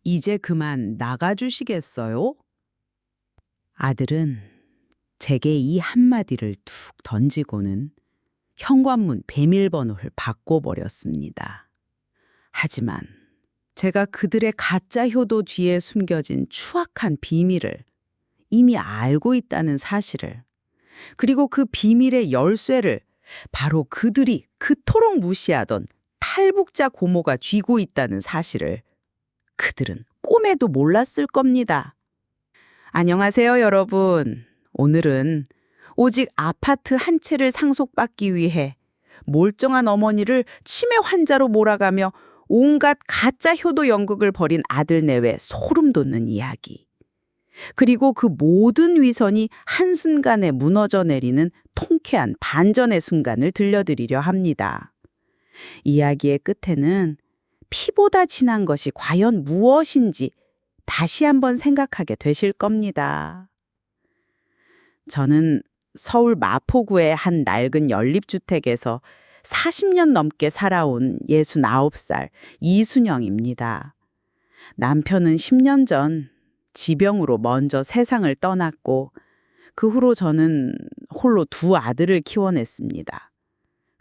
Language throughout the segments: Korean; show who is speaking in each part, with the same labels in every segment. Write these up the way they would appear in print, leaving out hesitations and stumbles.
Speaker 1: 이제 그만 나가주시겠어요? 아들은 제게 이 한마디를 툭 던지고는 현관문 비밀번호를 바꿔버렸습니다. 하지만 제가 그들의 가짜 효도 뒤에 숨겨진 추악한 비밀을 이미 알고 있다는 사실을, 그리고 그 비밀의 열쇠를 바로 그들이 그토록 무시하던 탈북자 고모가 쥐고 있다는 사실을 그들은 꿈에도 몰랐을 겁니다. 안녕하세요, 여러분. 오늘은 오직 아파트 한 채를 상속받기 위해 몰정한 어머니를 치매 환자로 몰아가며 온갖 가짜 효도 연극을 벌인 아들 내외 소름 돋는 이야기. 그리고 그 모든 위선이 한순간에 무너져 내리는 통쾌한 반전의 순간을 들려드리려 합니다. 이야기의 끝에는 피보다 진한 것이 과연 무엇인지 다시 한번 생각하게 되실 겁니다. 저는 서울 마포구의 한 낡은 연립주택에서 40년 넘게 살아온 69살 이순영입니다. 남편은 10년 전 지병으로 먼저 세상을 떠났고 그 후로 저는 홀로 두 아들을 키워냈습니다.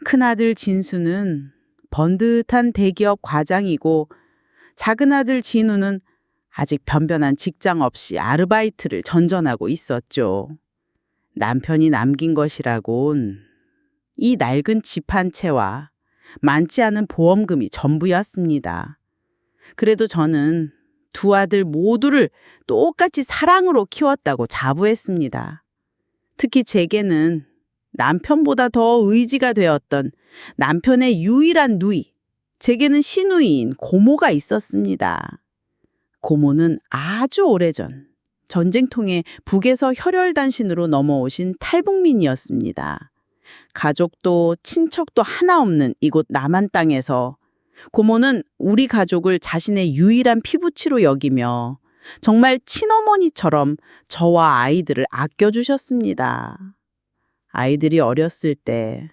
Speaker 1: 큰아들 진수는 번듯한 대기업 과장이고 작은아들 진우는 아직 변변한 직장 없이 아르바이트를 전전하고 있었죠. 남편이 남긴 것이라곤 이 낡은 집 한 채와 많지 않은 보험금이 전부였습니다. 그래도 저는 두 아들 모두를 똑같이 사랑으로 키웠다고 자부했습니다. 특히 제게는 남편보다 더 의지가 되었던 남편의 유일한 누이, 제게는 시누이인 고모가 있었습니다. 고모는 아주 오래전 전쟁통에 북에서 혈혈단신으로 넘어오신 탈북민이었습니다. 가족도 친척도 하나 없는 이곳 남한 땅에서 고모는 우리 가족을 자신의 유일한 피부치로 여기며 정말 친어머니처럼 저와 아이들을 아껴주셨습니다. 아이들이 어렸을 때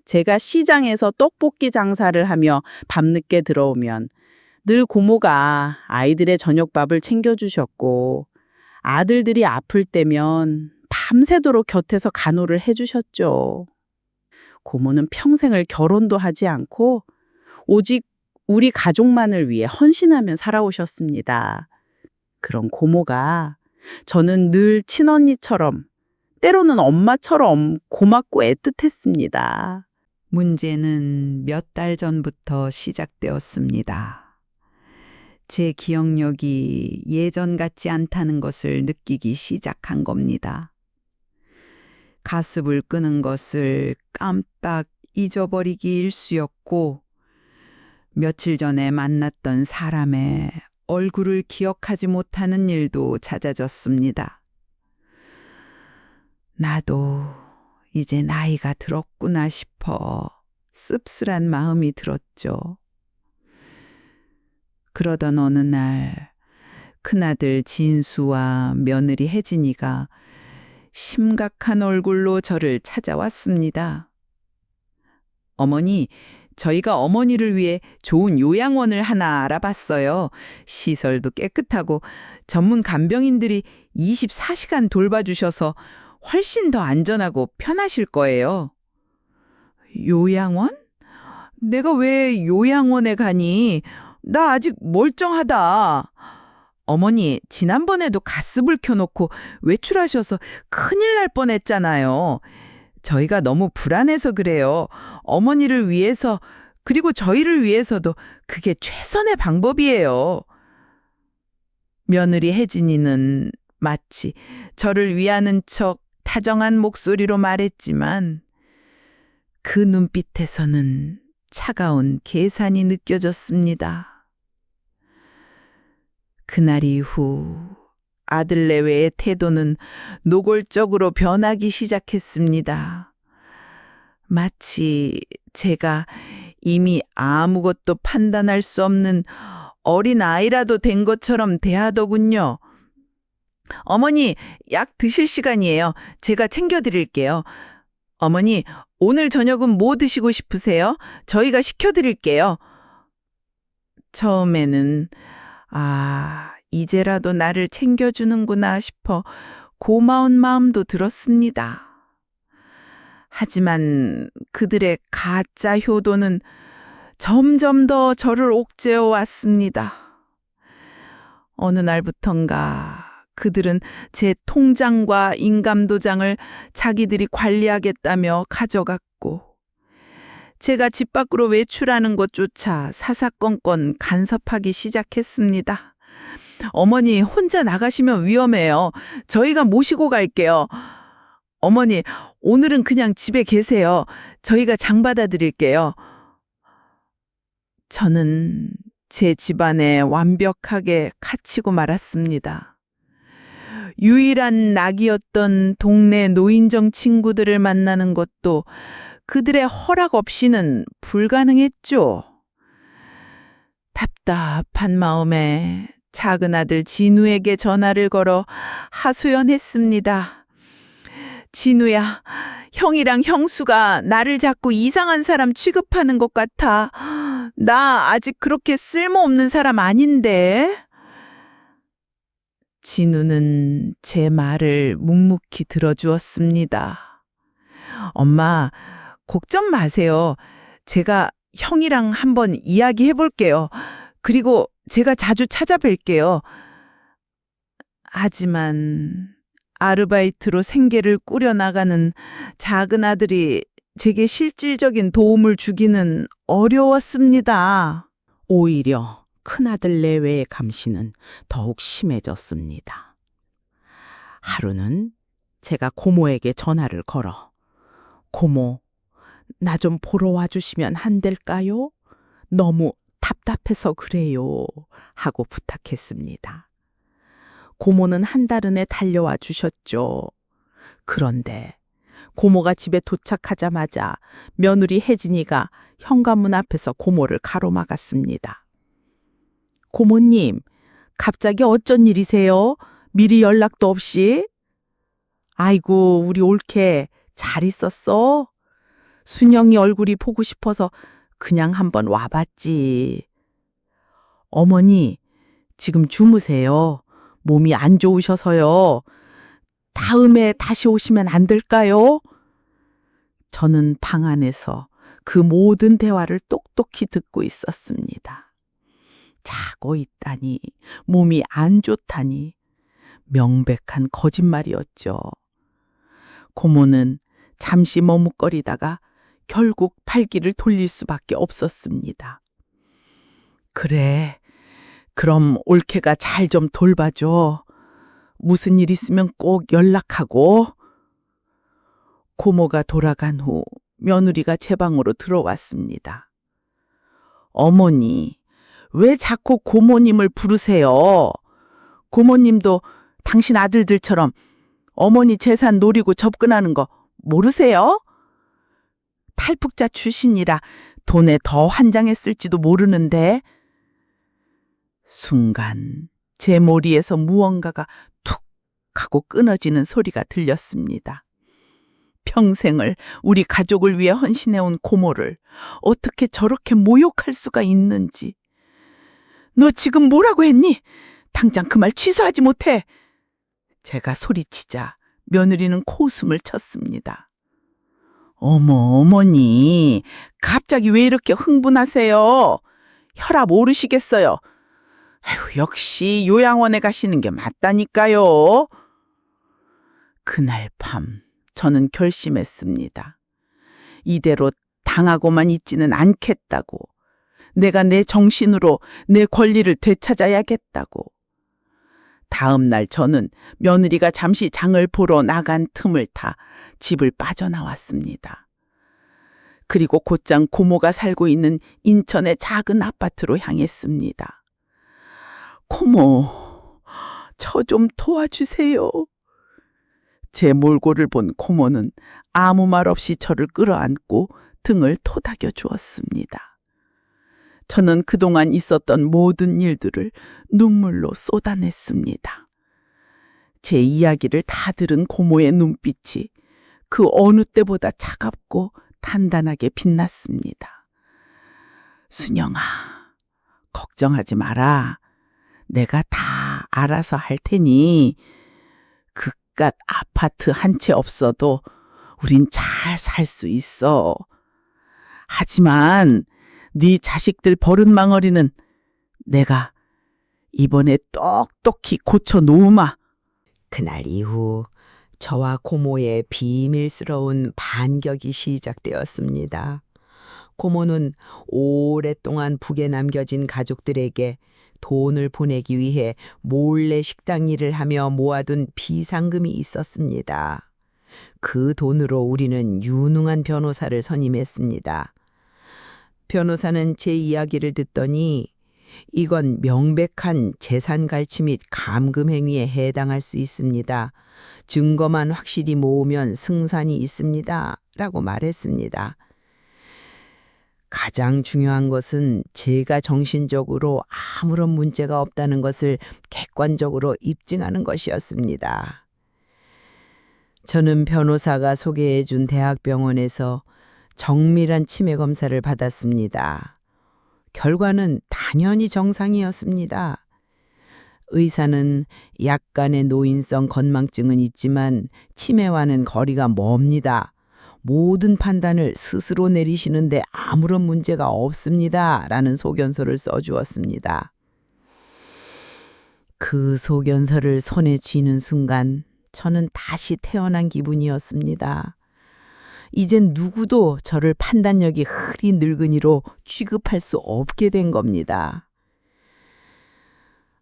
Speaker 1: 제가 시장에서 떡볶이 장사를 하며 밤늦게 들어오면 늘 고모가 아이들의 저녁밥을 챙겨주셨고 아들들이 아플 때면 밤새도록 곁에서 간호를 해주셨죠. 고모는 평생을 결혼도 하지 않고 오직 우리 가족만을 위해 헌신하며 살아오셨습니다. 그런 고모가 저는 늘 친언니처럼 때로는 엄마처럼 고맙고 애틋했습니다. 문제는 몇 달 전부터 시작되었습니다. 제 기억력이 예전 같지 않다는 것을 느끼기 시작한 겁니다. 가습을 끄는 것을 깜빡 잊어버리기 일쑤였고 며칠 전에 만났던 사람의 얼굴을 기억하지 못하는 일도 잦아졌습니다. 나도 이제 나이가 들었구나 싶어 씁쓸한 마음이 들었죠. 그러던 어느 날 큰아들 진수와 며느리 혜진이가 심각한 얼굴로 저를 찾아왔습니다. 어머니, 저희가 어머니를 위해 좋은 요양원을 하나 알아봤어요. 시설도 깨끗하고 전문 간병인들이 24시간 돌봐주셔서 훨씬 더 안전하고 편하실 거예요. 요양원? 내가 왜 요양원에 가니? 나 아직 멀쩡하다. 어머니, 지난번에도 가스불 켜놓고 외출하셔서 큰일 날 뻔했잖아요. 저희가 너무 불안해서 그래요. 어머니를 위해서, 그리고 저희를 위해서도 그게 최선의 방법이에요. 며느리 혜진이는 마치 저를 위하는 척 다정한 목소리로 말했지만 그 눈빛에서는 차가운 계산이 느껴졌습니다. 그날 이후 아들 내외의 태도는 노골적으로 변하기 시작했습니다. 마치 제가 이미 아무것도 판단할 수 없는 어린 아이라도 된 것처럼 대하더군요. 어머니, 약 드실 시간이에요. 제가 챙겨드릴게요. 어머니, 오늘 저녁은 뭐 드시고 싶으세요? 저희가 시켜드릴게요. 처음에는 아, 이제라도 나를 챙겨주는구나 싶어 고마운 마음도 들었습니다. 하지만 그들의 가짜 효도는 점점 더 저를 옥죄어 왔습니다. 어느 날부턴가 그들은 제 통장과 인감도장을 자기들이 관리하겠다며 가져갔고, 제가 집 밖으로 외출하는 것조차 사사건건 간섭하기 시작했습니다. 어머니, 혼자 나가시면 위험해요. 저희가 모시고 갈게요. 어머니, 오늘은 그냥 집에 계세요. 저희가 장 받아 드릴게요. 저는 제 집안에 완벽하게 갇히고 말았습니다. 유일한 낙이었던 동네 노인정 친구들을 만나는 것도 그들의 허락 없이는 불가능했죠. 답답한 마음에 작은 아들 진우에게 전화를 걸어 하소연했습니다. 진우야, 형이랑 형수가 나를 자꾸 이상한 사람 취급하는 것 같아. 나 아직 그렇게 쓸모없는 사람 아닌데. 진우는 제 말을 묵묵히 들어주었습니다. 엄마, 걱정 마세요. 제가 형이랑 한번 이야기해 볼게요. 그리고 제가 자주 찾아뵐게요. 하지만 아르바이트로 생계를 꾸려나가는 작은 아들이 제게 실질적인 도움을 주기는 어려웠습니다.
Speaker 2: 오히려 큰아들 내외의 감시는 더욱 심해졌습니다. 하루는 제가 고모에게 전화를 걸어 고모, 나 좀 보러 와주시면 안 될까요? 너무 답답해서 그래요. 하고 부탁했습니다. 고모는 한 달 안에 달려와 주셨죠. 그런데 고모가 집에 도착하자마자 며느리 혜진이가 현관문 앞에서 고모를 가로막았습니다. 고모님, 갑자기 어쩐 일이세요? 미리 연락도 없이? 아이고, 우리 올케 잘 있었어? 순영이 얼굴이 보고 싶어서 그냥 한번 와봤지. 어머니, 지금 주무세요. 몸이 안 좋으셔서요. 다음에 다시 오시면 안 될까요? 저는 방 안에서 그 모든 대화를 똑똑히 듣고 있었습니다. 자고 있다니, 몸이 안 좋다니, 명백한 거짓말이었죠. 고모는 잠시 머뭇거리다가 결국 팔기를 돌릴 수밖에 없었습니다. 그래, 그럼 올케가 잘 좀 돌봐줘. 무슨 일 있으면 꼭 연락하고. 고모가 돌아간 후 며느리가 제 방으로 들어왔습니다. 어머니, 왜 자꾸 고모님을 부르세요? 고모님도 당신 아들들처럼 어머니 재산 노리고 접근하는 거 모르세요? 탈북자 출신이라 돈에 더 환장했을지도 모르는데. 순간 제 머리에서 무언가가 툭 하고 끊어지는 소리가 들렸습니다. 평생을 우리 가족을 위해 헌신해온 고모를 어떻게 저렇게 모욕할 수가 있는지. 너 지금 뭐라고 했니? 당장 그 말 취소하지 못해. 제가 소리치자 며느리는 코웃음을 쳤습니다. 어머니, 갑자기 왜 이렇게 흥분하세요? 혈압 오르시겠어요? 아휴, 역시 요양원에 가시는 게 맞다니까요. 그날 밤 저는 결심했습니다. 이대로 당하고만 있지는 않겠다고. 내가 내 정신으로 내 권리를 되찾아야겠다고. 다음 날 저는 며느리가 잠시 장을 보러 나간 틈을 타 집을 빠져나왔습니다. 그리고 곧장 고모가 살고 있는 인천의 작은 아파트로 향했습니다. 고모, 저 좀 도와주세요. 제 몰골을 본 고모는 아무 말 없이 저를 끌어안고 등을 토닥여 주었습니다. 저는 그동안 있었던 모든 일들을 눈물로 쏟아냈습니다. 제 이야기를 다 들은 고모의 눈빛이 그 어느 때보다 차갑고 단단하게 빛났습니다. 순영아, 걱정하지 마라. 내가 다 알아서 할 테니 그깟 아파트 한 채 없어도 우린 잘 살 수 있어. 하지만 네 자식들 버릇망어리는 내가 이번에 똑똑히 고쳐 놓으마.
Speaker 3: 그날 이후 저와 고모의 비밀스러운 반격이 시작되었습니다. 고모는 오랫동안 북에 남겨진 가족들에게 돈을 보내기 위해 몰래 식당 일을 하며 모아둔 비상금이 있었습니다. 그 돈으로 우리는 유능한 변호사를 선임했습니다. 변호사는 제 이야기를 듣더니 이건 명백한 재산 갈취 및 감금 행위에 해당할 수 있습니다. 증거만 확실히 모으면 승산이 있습니다. 라고 말했습니다. 가장 중요한 것은 제가 정신적으로 아무런 문제가 없다는 것을 객관적으로 입증하는 것이었습니다. 저는 변호사가 소개해준 대학병원에서 정밀한 치매 검사를 받았습니다. 결과는 당연히 정상이었습니다. 의사는 약간의 노인성 건망증은 있지만 치매와는 거리가 멉니다. 모든 판단을 스스로 내리시는데 아무런 문제가 없습니다. 라는 소견서를 써주었습니다. 그 소견서를 손에 쥐는 순간 저는 다시 태어난 기분이었습니다. 이젠 누구도 저를 판단력이 흐린 늙은이로 취급할 수 없게 된 겁니다.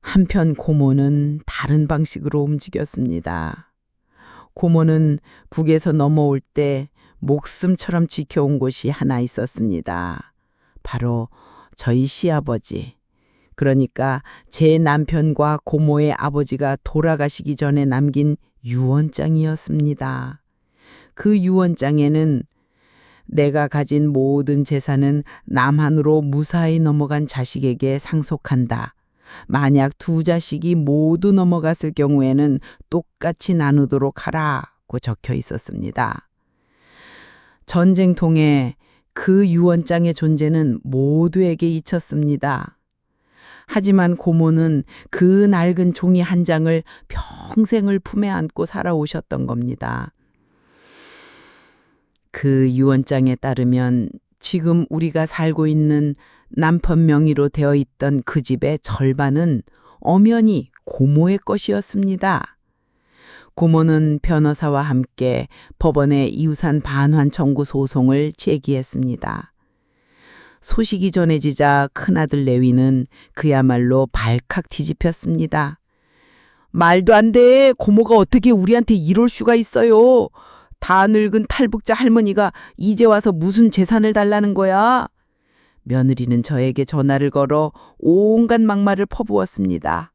Speaker 3: 한편 고모는 다른 방식으로 움직였습니다. 고모는 북에서 넘어올 때 목숨처럼 지켜온 곳이 하나 있었습니다. 바로 저희 시아버지, 그러니까 제 남편과 고모의 아버지가 돌아가시기 전에 남긴 유언장이었습니다. 그 유언장에는 내가 가진 모든 재산은 남한으로 무사히 넘어간 자식에게 상속한다. 만약 두 자식이 모두 넘어갔을 경우에는 똑같이 나누도록 하라고 적혀 있었습니다. 전쟁통에 그 유언장의 존재는 모두에게 잊혔습니다. 하지만 고모는 그 낡은 종이 한 장을 평생을 품에 안고 살아오셨던 겁니다. 그 유언장에 따르면 지금 우리가 살고 있는 남편 명의로 되어 있던 그 집의 절반은 엄연히 고모의 것이었습니다. 고모는 변호사와 함께 법원에 이웃한 반환 청구 소송을 제기했습니다. 소식이 전해지자 큰아들 레위는 그야말로 발칵 뒤집혔습니다. 말도 안 돼. 고모가 어떻게 우리한테 이럴 수가 있어요. 다 늙은 탈북자 할머니가 이제 와서 무슨 재산을 달라는 거야? 며느리는 저에게 전화를 걸어 온갖 막말을 퍼부었습니다.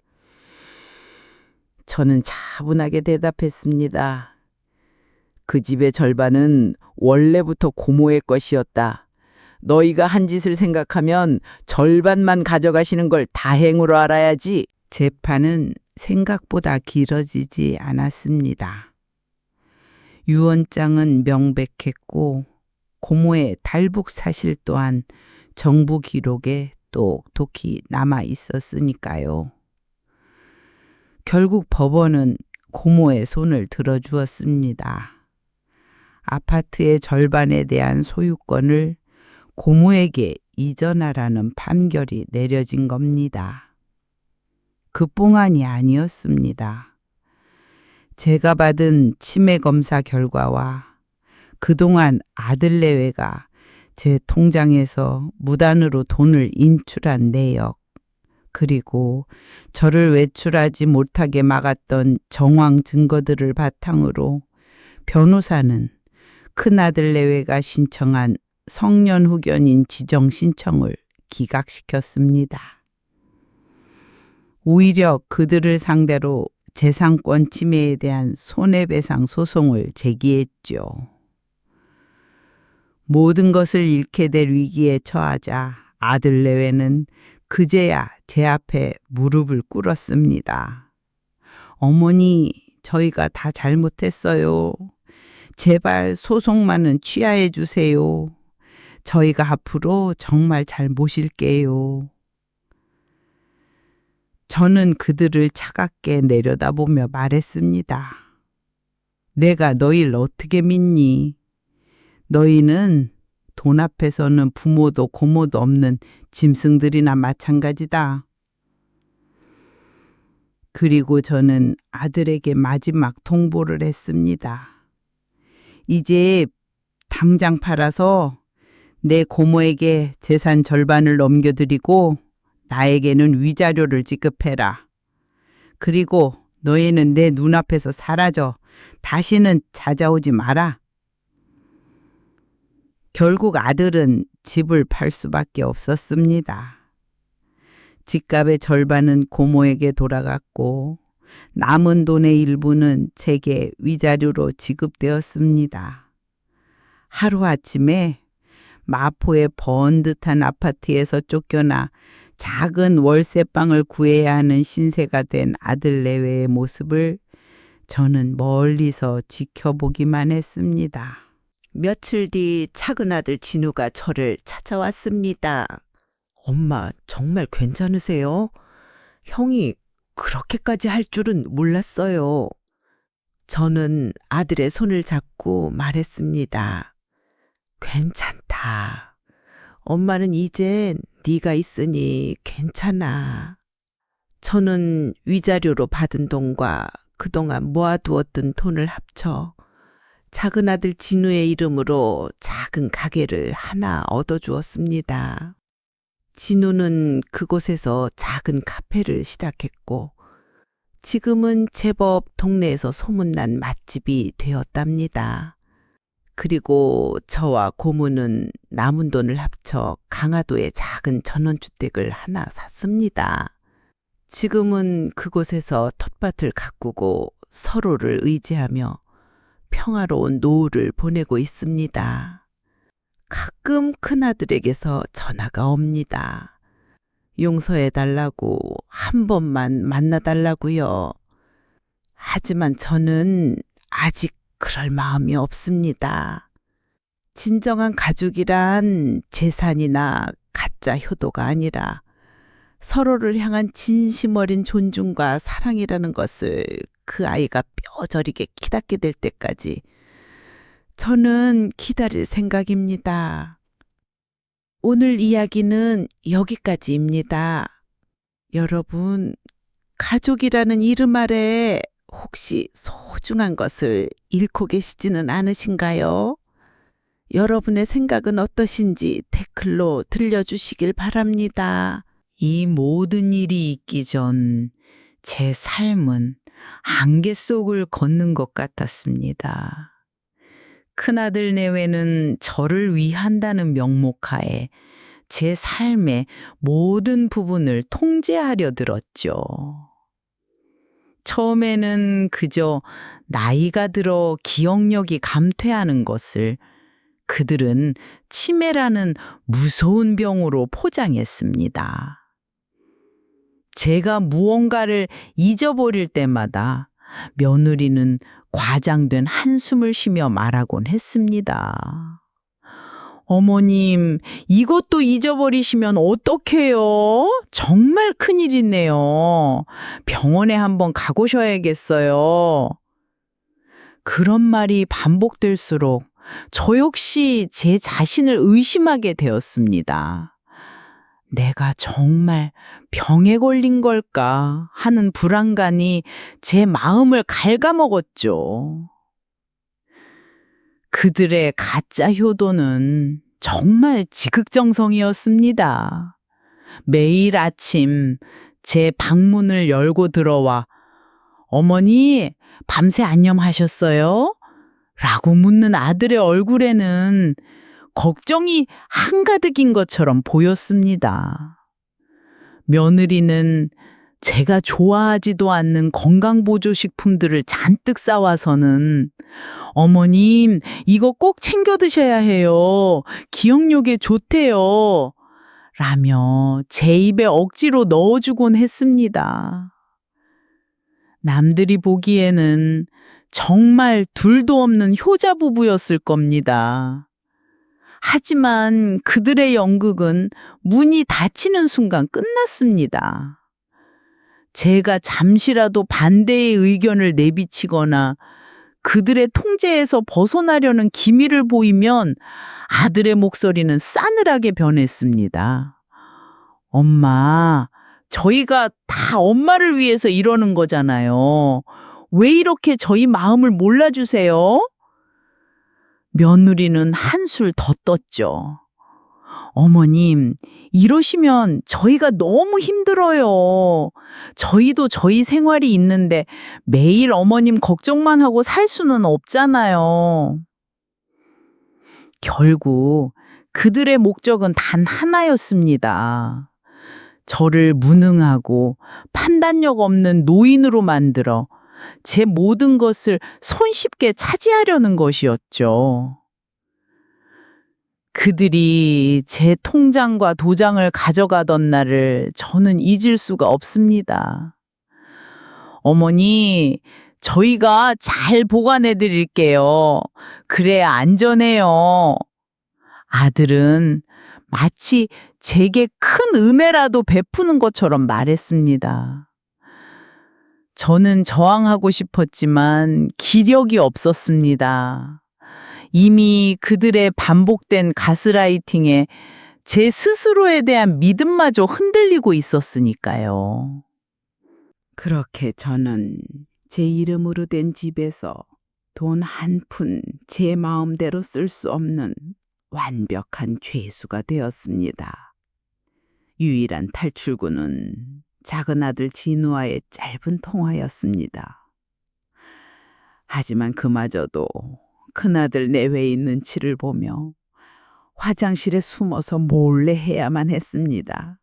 Speaker 3: 저는 차분하게 대답했습니다. 그 집의 절반은 원래부터 고모의 것이었다. 너희가 한 짓을 생각하면 절반만 가져가시는 걸 다행으로 알아야지. 재판은 생각보다 길어지지 않았습니다. 유언장은 명백했고 고모의 탈북 사실 또한 정부 기록에 똑똑히 남아 있었으니까요. 결국 법원은 고모의 손을 들어주었습니다. 아파트의 절반에 대한 소유권을 고모에게 이전하라는 판결이 내려진 겁니다. 그뿐만이 아니었습니다. 제가 받은 치매 검사 결과와 그동안 아들 내외가 제 통장에서 무단으로 돈을 인출한 내역, 그리고 저를 외출하지 못하게 막았던 정황 증거들을 바탕으로 변호사는 큰아들 내외가 신청한 성년 후견인 지정 신청을 기각시켰습니다. 오히려 그들을 상대로 재산권 침해에 대한 손해배상 소송을 제기했죠. 모든 것을 잃게 될 위기에 처하자 아들 내외는 그제야 제 앞에 무릎을 꿇었습니다. 어머니, 저희가 다 잘못했어요. 제발 소송만은 취하해 주세요. 저희가 앞으로 정말 잘 모실게요. 저는 그들을 차갑게 내려다보며 말했습니다. 내가 너희를 어떻게 믿니? 너희는 돈 앞에서는 부모도 고모도 없는 짐승들이나 마찬가지다. 그리고 저는 아들에게 마지막 통보를 했습니다. 이제 당장 팔아서 내 고모에게 재산 절반을 넘겨드리고 나에게는 위자료를 지급해라. 그리고 너희는 내 눈앞에서 사라져. 다시는 찾아오지 마라. 결국 아들은 집을 팔 수밖에 없었습니다. 집값의 절반은 고모에게 돌아갔고 남은 돈의 일부는 제게 위자료로 지급되었습니다. 하루아침에 마포의 번듯한 아파트에서 쫓겨나 작은 월세방을 구해야 하는 신세가 된 아들 내외의 모습을 저는 멀리서 지켜보기만 했습니다.
Speaker 2: 며칠 뒤 작은 아들 진우가 저를 찾아왔습니다. 엄마, 정말 괜찮으세요? 형이 그렇게까지 할 줄은 몰랐어요. 저는 아들의 손을 잡고 말했습니다. 괜찮다. 엄마는 이젠 네가 있으니 괜찮아. 저는 위자료로 받은 돈과 그동안 모아두었던 돈을 합쳐 작은 아들 진우의 이름으로 작은 가게를 하나 얻어주었습니다. 진우는 그곳에서 작은 카페를 시작했고 지금은 제법 동네에서 소문난 맛집이 되었답니다. 그리고 저와 고모는 남은 돈을 합쳐 강화도에 작은 전원주택을 하나 샀습니다. 지금은 그곳에서 텃밭을 가꾸고 서로를 의지하며 평화로운 노후를 보내고 있습니다. 가끔 큰아들에게서 전화가 옵니다. 용서해달라고 한 번만 만나달라고요. 하지만 저는 아직 그럴 마음이 없습니다. 진정한 가족이란 재산이나 가짜 효도가 아니라 서로를 향한 진심 어린 존중과 사랑이라는 것을 그 아이가 뼈저리게 깨닫게 될 때까지 저는 기다릴 생각입니다. 오늘 이야기는 여기까지입니다. 여러분, 가족이라는 이름 아래 혹시 소중한 것을 잃고 계시지는 않으신가요? 여러분의 생각은 어떠신지 댓글로 들려주시길 바랍니다.
Speaker 3: 이 모든 일이 있기 전 제 삶은 안개 속을 걷는 것 같았습니다. 큰아들 내외는 저를 위한다는 명목하에 제 삶의 모든 부분을 통제하려 들었죠. 처음에는 그저 나이가 들어 기억력이 감퇴하는 것을 그들은 치매라는 무서운 병으로 포장했습니다. 제가 무언가를 잊어버릴 때마다 며느리는 과장된 한숨을 쉬며 말하곤 했습니다. 어머님, 이것도 잊어버리시면 어떡해요? 정말 큰일이네요. 병원에 한번 가보셔야겠어요. 그런 말이 반복될수록 저 역시 제 자신을 의심하게 되었습니다. 내가 정말 병에 걸린 걸까 하는 불안감이 제 마음을 갉아먹었죠. 그들의 가짜 효도는 정말 지극정성이었습니다. 매일 아침 제 방문을 열고 들어와 어머니, 밤새 안녕하셨어요? 라고 묻는 아들의 얼굴에는 걱정이 한가득인 것처럼 보였습니다. 며느리는 제가 좋아하지도 않는 건강보조식품들을 잔뜩 싸와서는 어머님, 이거 꼭 챙겨 드셔야 해요. 기억력에 좋대요. 라며 제 입에 억지로 넣어주곤 했습니다. 남들이 보기에는 정말 둘도 없는 효자 부부였을 겁니다. 하지만 그들의 연극은 문이 닫히는 순간 끝났습니다.
Speaker 2: 제가 잠시라도 반대의 의견을 내비치거나 그들의 통제에서 벗어나려는 기미를 보이면 아들의 목소리는 싸늘하게 변했습니다. 엄마, 저희가 다 엄마를 위해서 이러는 거잖아요. 왜 이렇게 저희 마음을 몰라주세요? 며느리는 한술 더 떴죠. 어머님, 이러시면 저희가 너무 힘들어요. 저희도 저희 생활이 있는데 매일 어머님 걱정만 하고 살 수는 없잖아요. 결국 그들의 목적은 단 하나였습니다. 저를 무능하고 판단력 없는 노인으로 만들어 제 모든 것을 손쉽게 차지하려는 것이었죠. 그들이 제 통장과 도장을 가져가던 날을 저는 잊을 수가 없습니다. 어머니, 저희가 잘 보관해 드릴게요. 그래야 안전해요. 아들은 마치 제게 큰 은혜라도 베푸는 것처럼 말했습니다. 저는 저항하고 싶었지만 기력이 없었습니다. 이미 그들의 반복된 가스라이팅에 제 스스로에 대한 믿음마저 흔들리고 있었으니까요.
Speaker 3: 그렇게 저는 제 이름으로 된 집에서 돈 한 푼 제 마음대로 쓸 수 없는 완벽한 죄수가 되었습니다. 유일한 탈출구는 작은 아들 진우와의 짧은 통화였습니다. 하지만 그마저도 큰아들 내외에 있는 치를 보며 화장실에 숨어서 몰래 해야만 했습니다.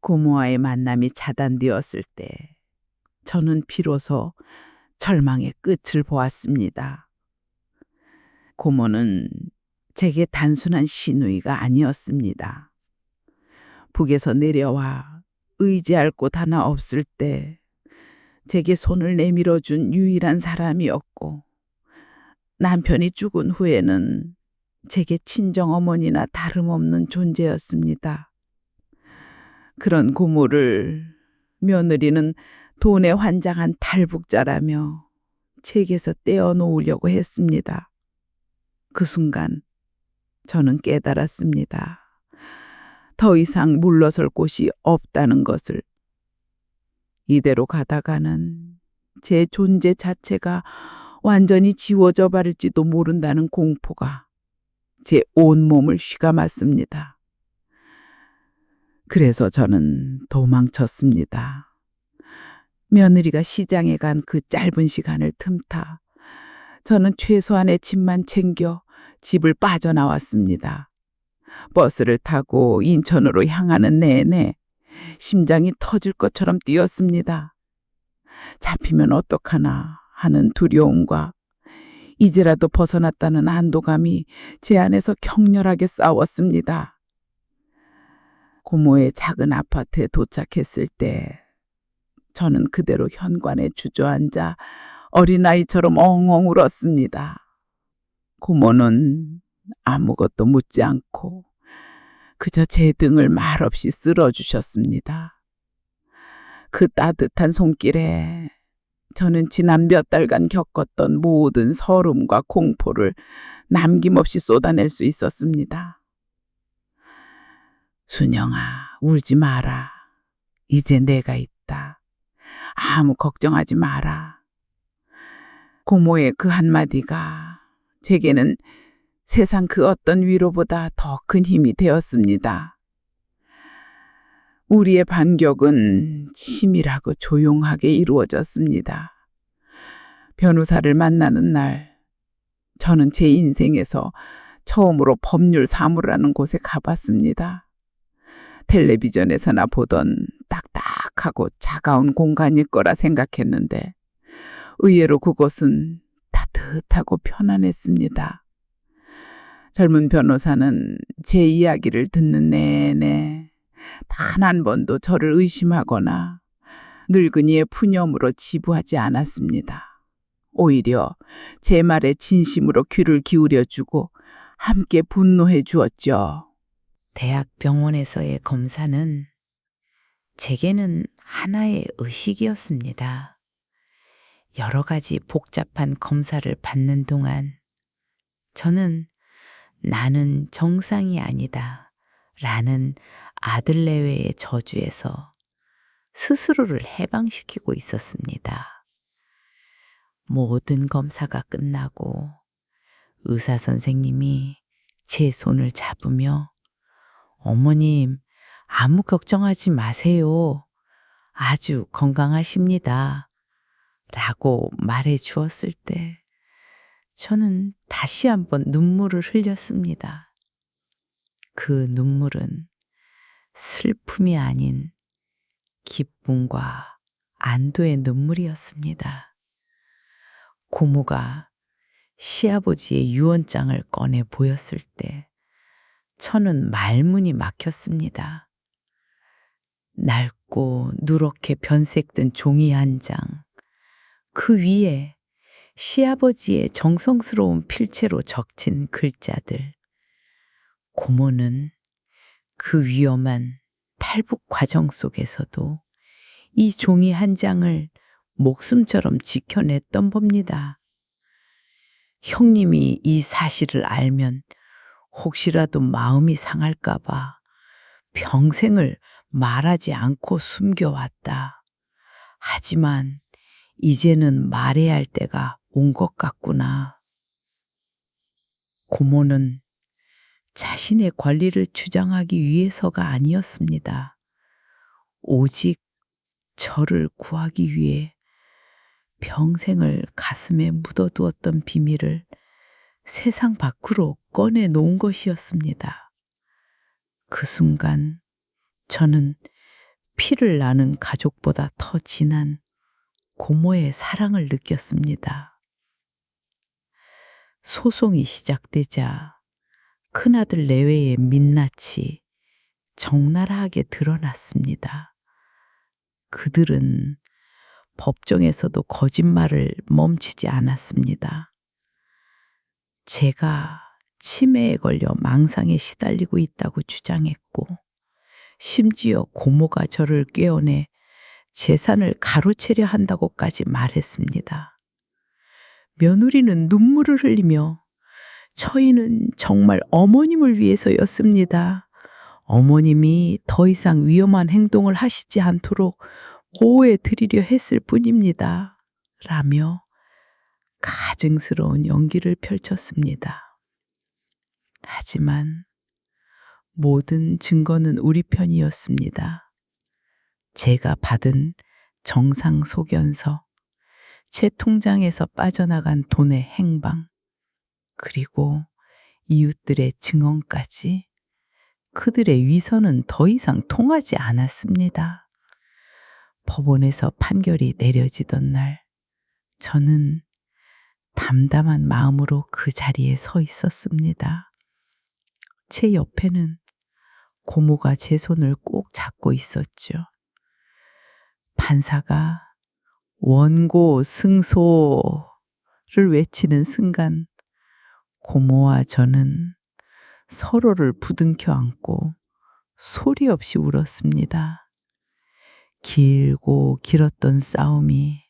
Speaker 3: 고모와의 만남이 차단되었을 때 저는 비로소 절망의 끝을 보았습니다. 고모는 제게 단순한 시누이가 아니었습니다. 북에서 내려와 의지할 곳 하나 없을 때 제게 손을 내밀어준 유일한 사람이었고, 남편이 죽은 후에는 제게 친정어머니나 다름없는 존재였습니다. 그런 고모를 며느리는 돈에 환장한 탈북자라며 제게서 떼어놓으려고 했습니다. 그 순간 저는 깨달았습니다. 더 이상 물러설 곳이 없다는 것을. 이대로 가다가는 제 존재 자체가 완전히 지워져 버릴지도 모른다는 공포가 제 온몸을 휘감았습니다. 그래서 저는 도망쳤습니다. 며느리가 시장에 간 그 짧은 시간을 틈타 저는 최소한의 짐만 챙겨 집을 빠져나왔습니다. 버스를 타고 인천으로 향하는 내내 심장이 터질 것처럼 뛰었습니다. 잡히면 어떡하나 하는 두려움과 이제라도 벗어났다는 안도감이 제 안에서 격렬하게 싸웠습니다. 고모의 작은 아파트에 도착했을 때 저는 그대로 현관에 주저앉아 어린아이처럼 엉엉 울었습니다. 고모는 아무것도 묻지 않고 그저 제 등을 말없이 쓸어주셨습니다. 그 따뜻한 손길에 저는 지난 몇 달간 겪었던 모든 서름과 공포를 남김없이 쏟아낼 수 있었습니다. 순영아, 울지 마라. 이제 내가 있다. 아무 걱정하지 마라. 고모의 그 한마디가 제게는 세상 그 어떤 위로보다 더 큰 힘이 되었습니다. 우리의 반격은 치밀하고 조용하게 이루어졌습니다. 변호사를 만나는 날, 저는 제 인생에서 처음으로 법률 사무라는 곳에 가봤습니다. 텔레비전에서나 보던 딱딱하고 차가운 공간일 거라 생각했는데 의외로 그곳은 따뜻하고 편안했습니다. 젊은 변호사는 제 이야기를 듣는 내내 단 한 번도 저를 의심하거나 늙은이의 푸념으로 지부하지 않았습니다. 오히려 제 말에 진심으로 귀를 기울여주고 함께 분노해 주었죠.
Speaker 4: 대학 병원에서의 검사는 제게는 하나의 의식이었습니다. 여러 가지 복잡한 검사를 받는 동안 저는 나는 정상이 아니다 라는 아들레외의 저주에서 스스로를 해방시키고 있었습니다. 모든 검사가 끝나고 의사 선생님이 제 손을 잡으며 어머님, 아무 걱정하지 마세요. 아주 건강하십니다. 라고 말해 주었을 때 저는 다시 한번 눈물을 흘렸습니다. 그 눈물은 슬픔이 아닌 기쁨과 안도의 눈물이었습니다. 고모가 시아버지의 유언장을 꺼내 보였을 때 저는 말문이 막혔습니다. 낡고 누렇게 변색된 종이 한 장, 그 위에 시아버지의 정성스러운 필체로 적힌 글자들. 고모는 그 위험한 탈북 과정 속에서도 이 종이 한 장을 목숨처럼 지켜냈던 법니다. 형님이 이 사실을 알면 혹시라도 마음이 상할까봐 평생을 말하지 않고 숨겨왔다. 하지만 이제는 말해야 할 때가 온 것 같구나. 고모는 자신의 권리를 주장하기 위해서가 아니었습니다. 오직 저를 구하기 위해 평생을 가슴에 묻어두었던 비밀을 세상 밖으로 꺼내놓은 것이었습니다. 그 순간 저는 피를 나눈 가족보다 더 진한 고모의 사랑을 느꼈습니다. 소송이 시작되자 큰아들 내외의 민낯이 적나라하게 드러났습니다. 그들은 법정에서도 거짓말을 멈추지 않았습니다. 제가 치매에 걸려 망상에 시달리고 있다고 주장했고, 심지어 고모가 저를 꿰어내 재산을 가로채려 한다고까지 말했습니다. 며느리는 눈물을 흘리며 처인은 정말 어머님을 위해서였습니다. 어머님이 더 이상 위험한 행동을 하시지 않도록 보호해 드리려 했을 뿐입니다. 라며 가증스러운 연기를 펼쳤습니다. 하지만 모든 증거는 우리 편이었습니다. 제가 받은 정상 소견서, 제 통장에서 빠져나간 돈의 행방, 그리고 이웃들의 증언까지 그들의 위선은 더 이상 통하지 않았습니다. 법원에서 판결이 내려지던 날, 저는 담담한 마음으로 그 자리에 서 있었습니다. 제 옆에는 고모가 제 손을 꼭 잡고 있었죠. 판사가 원고 승소를 외치는 순간 고모와 저는 서로를 부둥켜 안고 소리 없이 울었습니다. 길고 길었던 싸움이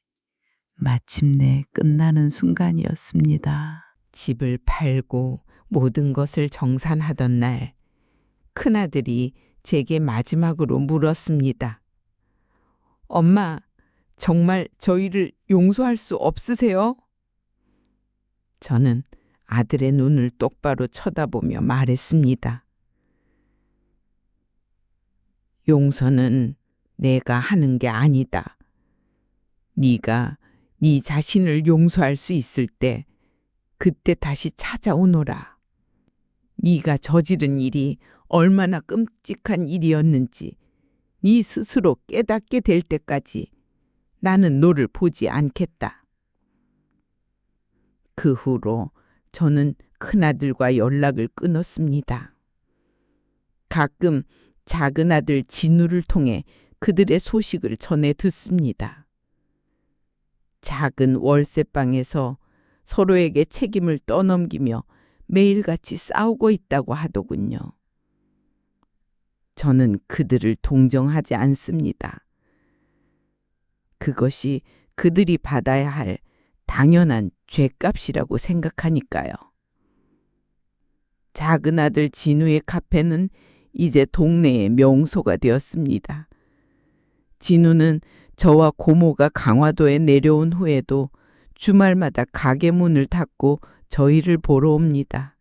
Speaker 4: 마침내 끝나는 순간이었습니다.
Speaker 3: 집을 팔고 모든 것을 정산하던 날, 큰아들이 제게 마지막으로 물었습니다. 엄마, 정말 저희를 용서할 수 없으세요? 저는 아들의 눈을 똑바로 쳐다보며 말했습니다. 용서는 내가 하는 게 아니다. 네가 네 자신을 용서할 수 있을 때 그때 다시 찾아오너라. 네가 저지른 일이 얼마나 끔찍한 일이었는지 네 스스로 깨닫게 될 때까지 나는 너를 보지 않겠다. 그 후로 저는 큰아들과 연락을 끊었습니다. 가끔 작은 아들 진우를 통해 그들의 소식을 전해 듣습니다. 작은 월세방에서 서로에게 책임을 떠넘기며 매일같이 싸우고 있다고 하더군요. 저는 그들을 동정하지 않습니다. 그것이 그들이 받아야 할 당연한 죗값이라고 생각하니까요. 작은 아들 진우의 카페는 이제 동네의 명소가 되었습니다. 진우는 저와 고모가 강화도에 내려온 후에도 주말마다 가게 문을 닫고 저희를 보러 옵니다.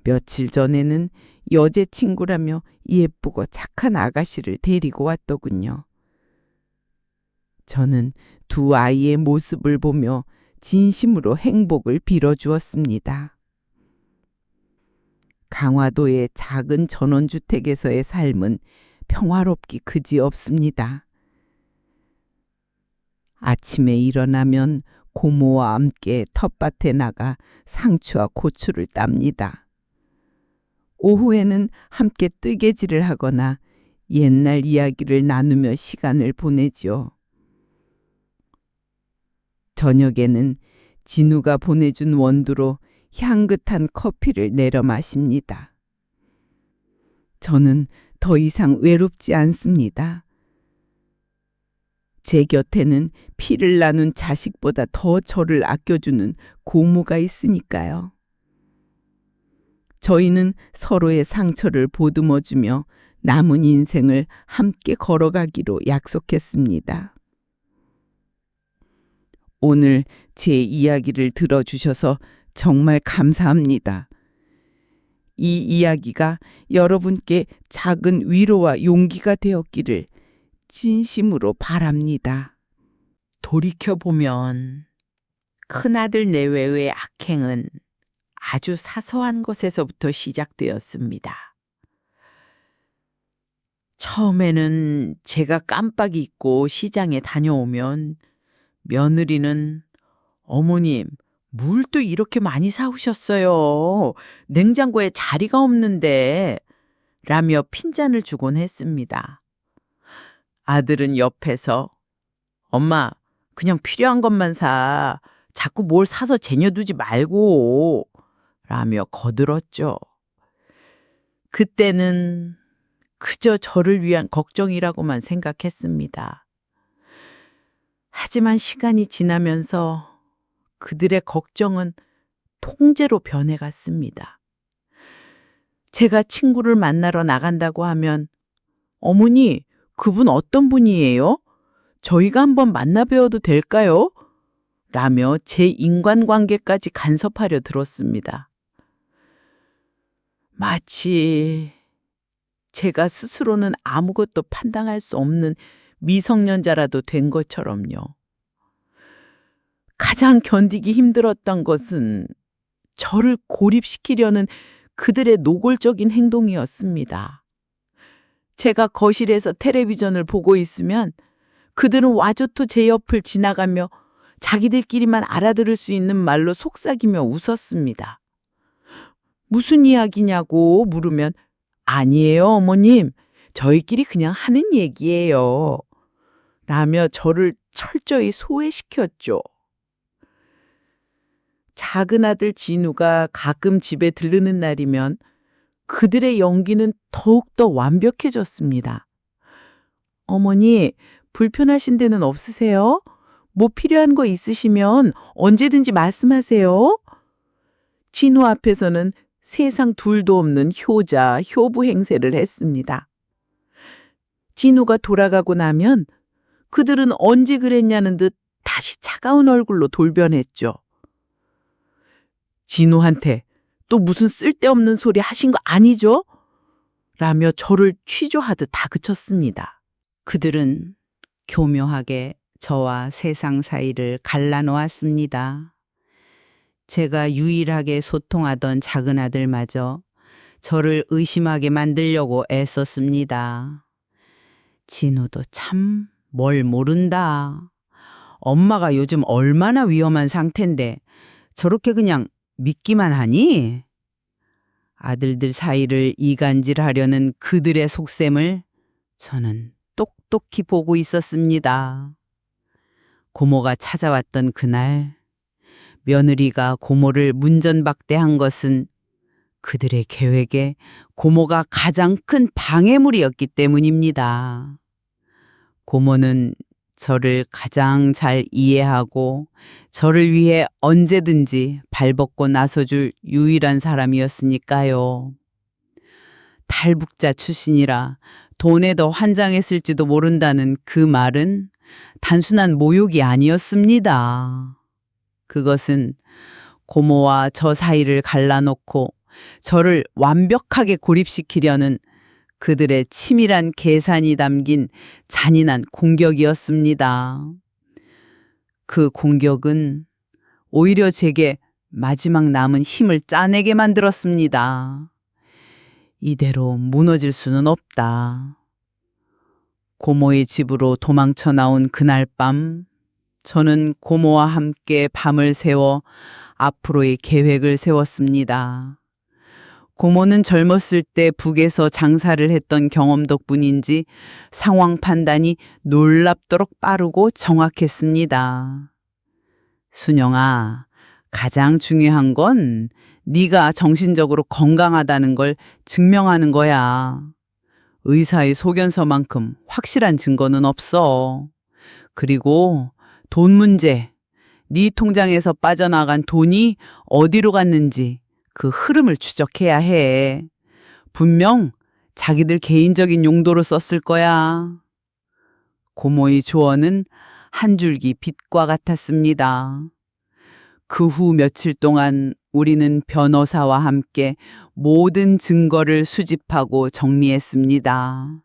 Speaker 3: 며칠 전에는 여제 친구라며 예쁘고 착한 아가씨를 데리고 왔더군요. 저는 두 아이의 모습을 보며 진심으로 행복을 빌어주었습니다. 강화도의 작은 전원주택에서의 삶은 평화롭기 그지없습니다. 아침에 일어나면 고모와 함께 텃밭에 나가 상추와 고추를 땁니다. 오후에는 함께 뜨개질을 하거나 옛날 이야기를 나누며 시간을 보내지요. 저녁에는 진우가 보내준 원두로 향긋한 커피를 내려 마십니다. 저는 더 이상 외롭지 않습니다. 제 곁에는 피를 나눈 자식보다 더 저를 아껴주는 고모가 있으니까요. 저희는 서로의 상처를 보듬어주며 남은 인생을 함께 걸어가기로 약속했습니다. 오늘 제 이야기를 들어주셔서 정말 감사합니다. 이 이야기가 여러분께 작은 위로와 용기가 되었기를 진심으로 바랍니다.
Speaker 2: 돌이켜보면 큰아들 내외의 악행은 아주 사소한 것에서부터 시작되었습니다. 처음에는 제가 깜빡 잊고 시장에 다녀오면 며느리는 어머님, 물도 이렇게 많이 사오셨어요. 냉장고에 자리가 없는데 라며 핀잔을 주곤 했습니다. 아들은 옆에서 엄마, 그냥 필요한 것만 사. 자꾸 뭘 사서 쟁여두지 말고 라며 거들었죠. 그때는 그저 저를 위한 걱정이라고만 생각했습니다. 하지만 시간이 지나면서 그들의 걱정은 통제로 변해갔습니다. 제가 친구를 만나러 나간다고 하면 어머니, 그분 어떤 분이에요? 저희가 한번 만나 뵈어도 될까요? 라며 제 인간관계까지 간섭하려 들었습니다. 마치 제가 스스로는 아무것도 판단할 수 없는 미성년자라도 된 것처럼요. 가장 견디기 힘들었던 것은 저를 고립시키려는 그들의 노골적인 행동이었습니다. 제가 거실에서 텔레비전을 보고 있으면 그들은 와조토 제 옆을 지나가며 자기들끼리만 알아들을 수 있는 말로 속삭이며 웃었습니다. 무슨 이야기냐고 물으면 아니에요, 어머님. 저희끼리 그냥 하는 얘기예요. 라며 저를 철저히 소외시켰죠. 작은 아들 진우가 가끔 집에 들르는 날이면 그들의 연기는 더욱더 완벽해졌습니다. 어머니, 불편하신 데는 없으세요? 뭐 필요한 거 있으시면 언제든지 말씀하세요. 진우 앞에서는 세상 둘도 없는 효자, 효부 행세를 했습니다. 진우가 돌아가고 나면 그들은 언제 그랬냐는 듯 다시 차가운 얼굴로 돌변했죠. 진우한테 또 무슨 쓸데없는 소리 하신 거 아니죠? 라며 저를 취조하듯 다그쳤습니다. 그들은 교묘하게 저와 세상 사이를 갈라놓았습니다. 제가 유일하게 소통하던 작은 아들마저 저를 의심하게 만들려고 애썼습니다. 진우도 참 뭘 모른다. 엄마가 요즘 얼마나 위험한 상태인데 저렇게 그냥 믿기만 하니? 아들들 사이를 이간질하려는 그들의 속셈을 저는 똑똑히 보고 있었습니다. 고모가 찾아왔던 그날, 며느리가 고모를 문전박대한 것은 그들의 계획에 고모가 가장 큰 방해물이었기 때문입니다. 고모는
Speaker 3: 저를 가장 잘 이해하고 저를 위해 언제든지 발벗고 나서줄 유일한 사람이었으니까요. 탈북자 출신이라 돈에 더 환장했을지도 모른다는 그 말은 단순한 모욕이 아니었습니다. 그것은 고모와 저 사이를 갈라놓고 저를 완벽하게 고립시키려는 그들의 치밀한 계산이 담긴 잔인한 공격이었습니다. 그 공격은 오히려 제게 마지막 남은 힘을 짜내게 만들었습니다. 이대로 무너질 수는 없다. 고모의 집으로 도망쳐 나온 그날 밤, 저는 고모와 함께 밤을 새워 앞으로의 계획을 세웠습니다. 고모는 젊었을 때 북에서 장사를 했던 경험 덕분인지 상황 판단이 놀랍도록 빠르고 정확했습니다. 순영아, 가장 중요한 건 네가 정신적으로 건강하다는 걸 증명하는 거야. 의사의 소견서만큼 확실한 증거는 없어. 그리고 돈 문제, 네 통장에서 빠져나간 돈이 어디로 갔는지 그 흐름을 추적해야 해. 분명 자기들 개인적인 용도로 썼을 거야. 고모의 조언은 한 줄기 빛과 같았습니다. 그 후 며칠 동안 우리는 변호사와 함께 모든 증거를 수집하고 정리했습니다.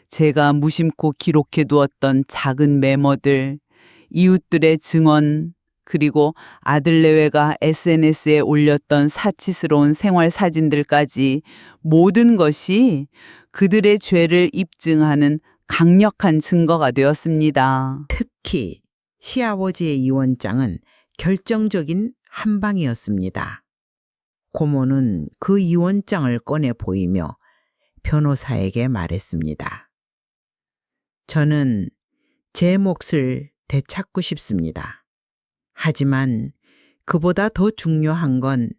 Speaker 3: 제가 무심코 기록해 두었던 작은 메모들, 이웃들의 증언, 그리고 아들내외가 SNS에 올렸던 사치스러운 생활 사진들까지 모든 것이 그들의 죄를 입증하는 강력한 증거가 되었습니다.
Speaker 5: 특히 시아버지의 이원장은 결정적인 한 방이었습니다. 고모는 그 이원장을 꺼내 보이며 변호사에게 말했습니다. 저는 제 몫을 되찾고 싶습니다. 하지만 그보다 더 중요한 건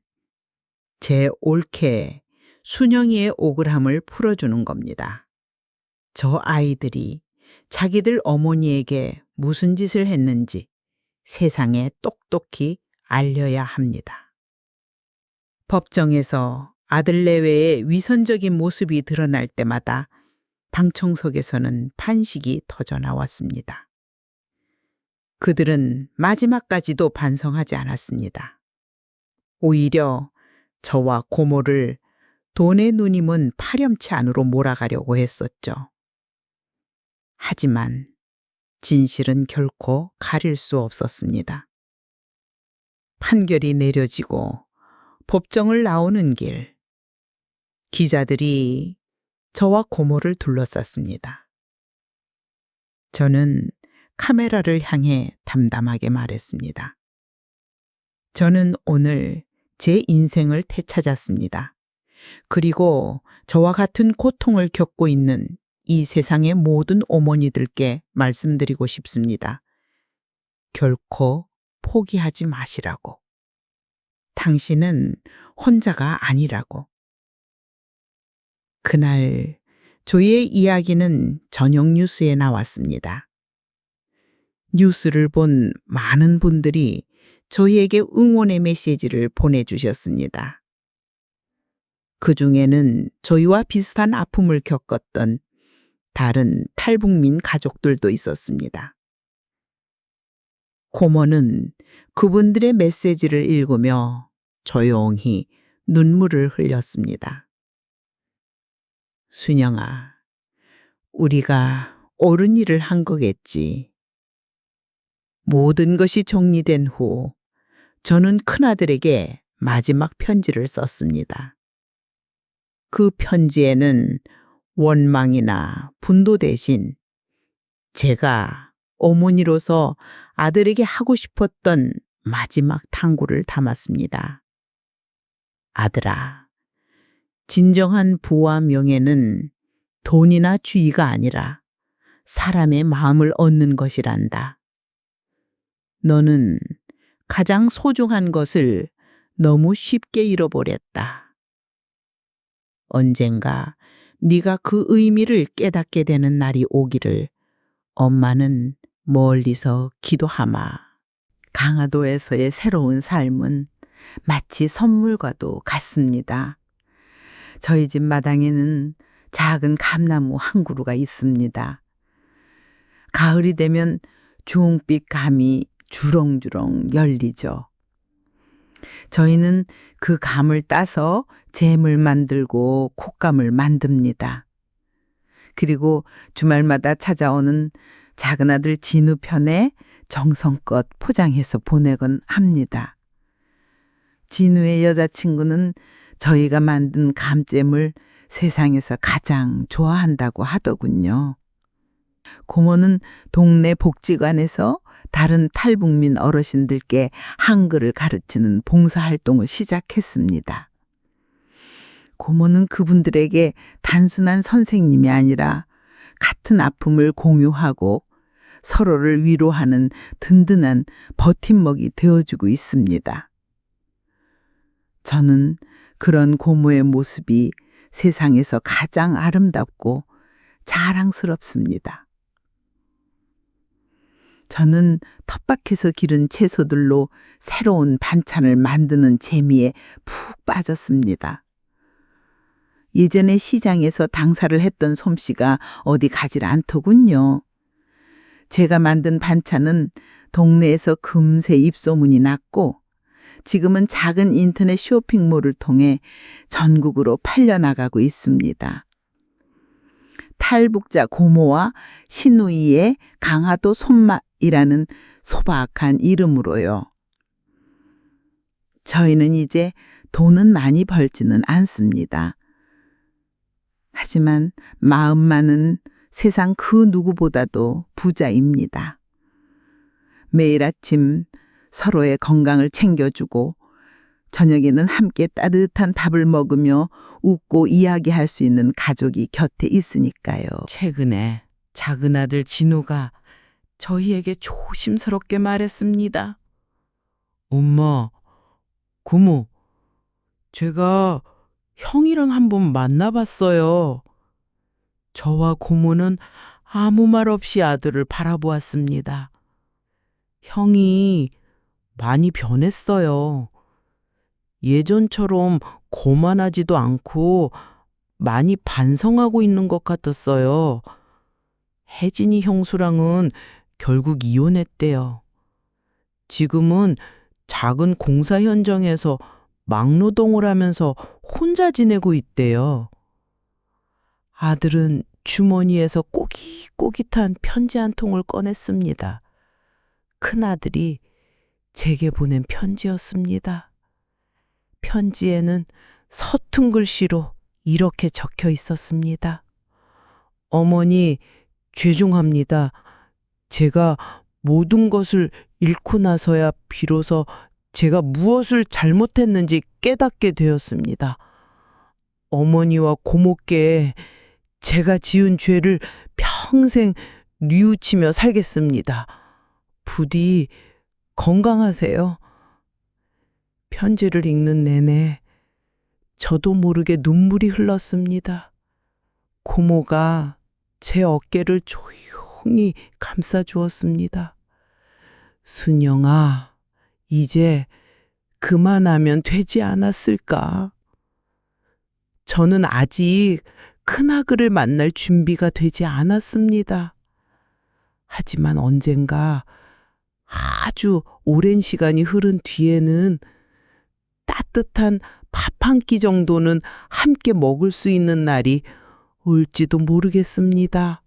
Speaker 5: 제 올케 순영이의 억울함을 풀어주는 겁니다. 저 아이들이 자기들 어머니에게 무슨 짓을 했는지 세상에 똑똑히 알려야 합니다. 법정에서 아들 내외의 위선적인 모습이 드러날 때마다 방청석에서는 판식이 터져나왔습니다. 그들은 마지막까지도 반성하지 않았습니다. 오히려 저와 고모를 돈의 누님은 파렴치 안으로 몰아가려고 했었죠. 하지만 진실은 결코 가릴 수 없었습니다. 판결이 내려지고 법정을 나오는 길, 기자들이 저와 고모를 둘러쌌습니다. 저는 카메라를 향해 담담하게 말했습니다. 저는 오늘 제 인생을 되찾았습니다. 그리고 저와 같은 고통을 겪고 있는 이 세상의 모든 어머니들께 말씀드리고 싶습니다. 결코 포기하지 마시라고. 당신은 혼자가 아니라고. 그날 저희의 이야기는 저녁 뉴스에 나왔습니다. 뉴스를 본 많은 분들이 저희에게 응원의 메시지를 보내주셨습니다. 그 중에는 저희와 비슷한 아픔을 겪었던 다른 탈북민 가족들도 있었습니다. 고모는 그분들의 메시지를 읽으며 조용히 눈물을 흘렸습니다. 순영아, 우리가 옳은 일을 한 거겠지. 모든 것이 정리된 후 저는 큰아들에게 마지막 편지를 썼습니다. 그 편지에는 원망이나 분도 대신 제가 어머니로서 아들에게 하고 싶었던 마지막 탕구를 담았습니다. 아들아, 진정한 부와 명예는 돈이나 주의가 아니라 사람의 마음을 얻는 것이란다. 너는 가장 소중한 것을 너무 쉽게 잃어버렸다. 언젠가 네가 그 의미를 깨닫게 되는 날이 오기를 엄마는 멀리서 기도하마. 강화도에서의 새로운 삶은 마치 선물과도 같습니다. 저희 집 마당에는 작은 감나무 한 그루가 있습니다. 가을이 되면 주홍빛 감이 주렁주렁 열리죠. 저희는 그 감을 따서 잼을 만들고 콧감을 만듭니다. 그리고 주말마다 찾아오는 작은 아들 진우 편에 정성껏 포장해서 보내곤 합니다. 진우의 여자친구는 저희가 만든 감잼을 세상에서 가장 좋아한다고 하더군요. 고모는 동네 복지관에서 다른 탈북민 어르신들께 한글을 가르치는 봉사활동을 시작했습니다. 고모는 그분들에게 단순한 선생님이 아니라 같은 아픔을 공유하고 서로를 위로하는 든든한 버팀목이 되어주고 있습니다. 저는 그런 고모의 모습이 세상에서 가장 아름답고 자랑스럽습니다. 저는 텃밭에서 기른 채소들로 새로운 반찬을 만드는 재미에 푹 빠졌습니다. 예전에 시장에서 당사를 했던 솜씨가 어디 가질 않더군요. 제가 만든 반찬은 동네에서 금세 입소문이 났고 지금은 작은 인터넷 쇼핑몰을 통해 전국으로 팔려나가고 있습니다. 탈북자 고모와 시누이의 강화도 손맛이라는 소박한 이름으로요. 저희는 이제 돈은 많이 벌지는 않습니다. 하지만 마음만은 세상 그 누구보다도 부자입니다. 매일 아침 서로의 건강을 챙겨주고 저녁에는 함께 따뜻한 밥을 먹으며 웃고 이야기할 수 있는 가족이 곁에 있으니까요.
Speaker 3: 최근에 작은 아들 진우가 저희에게 조심스럽게 말했습니다. 엄마, 고모, 제가 형이랑 한번 만나봤어요. 저와 고모는 아무 말 없이 아들을 바라보았습니다. 형이 많이 변했어요. 예전처럼 거만하지도 않고 많이 반성하고 있는 것 같았어요. 혜진이 형수랑은 결국 이혼했대요. 지금은 작은 공사 현장에서 막노동을 하면서 혼자 지내고 있대요. 아들은 주머니에서 꼬깃꼬깃한 편지 한 통을 꺼냈습니다. 큰아들이 제게 보낸 편지였습니다. 편지에는 서툰 글씨로 이렇게 적혀 있었습니다. 어머니, 죄송합니다. 제가 모든 것을 잃고 나서야 비로소 제가 무엇을 잘못했는지 깨닫게 되었습니다. 어머니와 고모께 제가 지은 죄를 평생 뉘우치며 살겠습니다. 부디 건강하세요. 편지를 읽는 내내 저도 모르게 눈물이 흘렀습니다. 고모가 제 어깨를 조용히 감싸주었습니다. 순영아, 이제 그만하면 되지 않았을까? 저는 아직 큰아들을 만날 준비가 되지 않았습니다. 하지만 언젠가 아주 오랜 시간이 흐른 뒤에는 따뜻한 밥 한 끼 정도는 함께 먹을 수 있는 날이 올지도 모르겠습니다.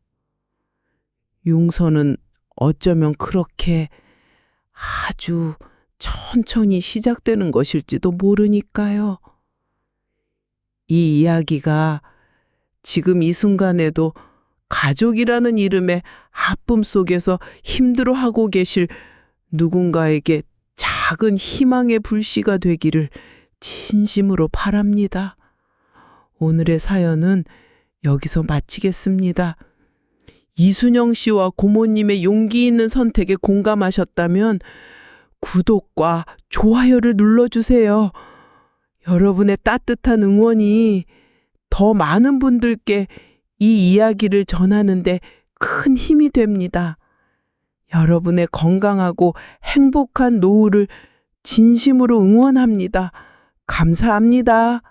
Speaker 3: 용서는 어쩌면 그렇게 아주 천천히 시작되는 것일지도 모르니까요. 이 이야기가 지금 이 순간에도 가족이라는 이름의 아픔 속에서 힘들어하고 계실 누군가에게 작은 희망의 불씨가 되기를 진심으로 바랍니다. 오늘의 사연은 여기서 마치겠습니다. 이순영 씨와 고모님의 용기 있는 선택에 공감하셨다면 구독과 좋아요를 눌러주세요. 여러분의 따뜻한 응원이 더 많은 분들께 이 이야기를 전하는데 큰 힘이 됩니다.
Speaker 2: 여러분의 건강하고 행복한 노후를 진심으로 응원합니다. 감사합니다.